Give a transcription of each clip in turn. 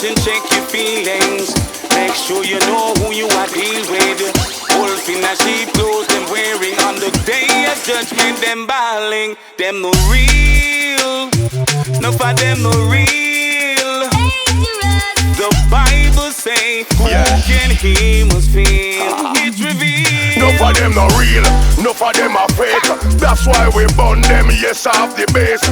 heart and check your feelings. Make sure you know who you are dealing with. Wolf in a sheep clothes, them wearing on the day of judgment, them bawling. Them no real, no for them no real. The Bible say, who can he must feel. It's revealed. No for them no real, no for them are fake. That's why we burn them, yes, off the base.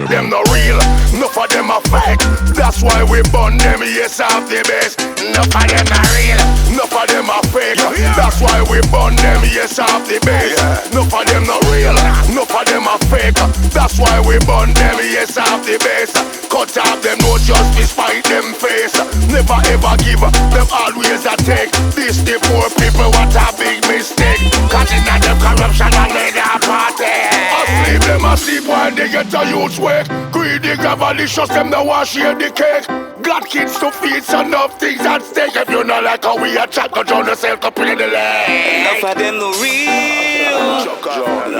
Them no real, no for them are fake. That's why we burn them, yes, off the base. No for them are real, no for them are fake. That's why we burn them, yes, off the base. No for them no real, no for them are fake. That's why we burn them, yes, off the base. Cut off them no just despite them face. Never ever give, them always a take. This the poor people, what a big mistake. Cutting at them corruption and they a party. Asleep them asleep while they get a youth wake. Greedy, gravalicious, them no want share the cake. Got kids to feed, so enough things at stake. If you not like how we a chat, go drown yourself to play the leg. Enough of them no real,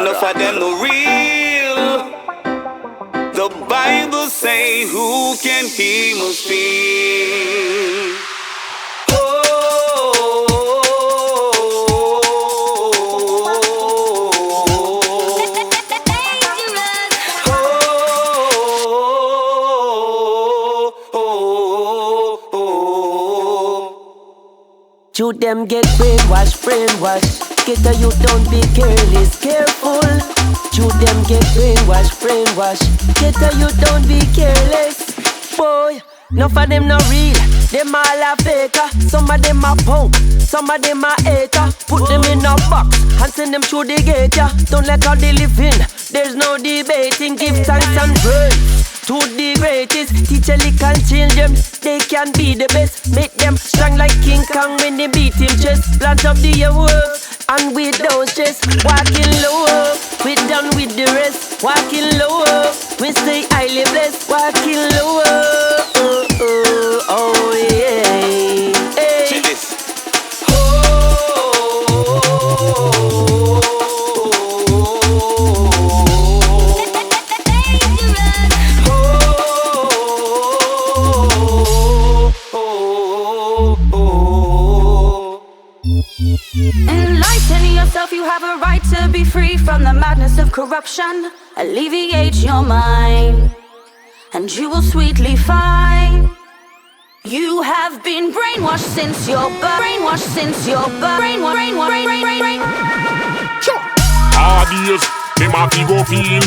enough of them no real. The Bible say, who can he must feel. You them get brainwashed. Get a you don't be careless, careful. You them get brainwashed. Get a you don't be careless. Boy, none of them not real. Them all a faker. Some of them a punk, some of them a hater. Put them in a box and send them through the gate. Yeah. Don't like how they living. There's no debating. Give thanks and praise to the greatest. Teach a little children, they can be the best. Make them strong like King Kong when they beat him chest. Plant up the awards and with those chests. Walking low, we done with the rest. Walking low, we stay highly blessed. Walking low, oh yeah. Hey. Check this. Enlighten yourself, you have a right to be free from the madness of corruption. Alleviate your mind, and you will sweetly find you have been brainwashed since your birth. Brainwashed since your birth. Brain. Hard years, them have to go feel.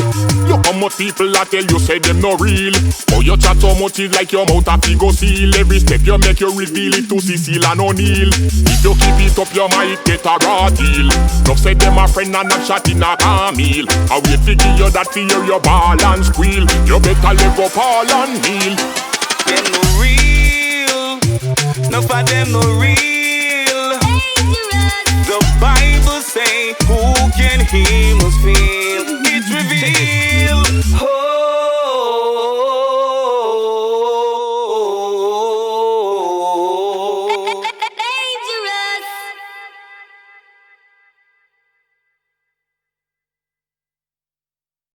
Look how much people that tell you say them no real. Oh, you chat so much is like your mouth have to go seal. Every step you make you reveal it to Cecile and O'Neal. If you keep it up you might get a raw deal. No say them a friend and not shot in a meal. I wait to give you that fear your ball and squeal. You better live up all and kneel. Them no real, no for them no real. The Bible say, who can he must feel. It's revealed.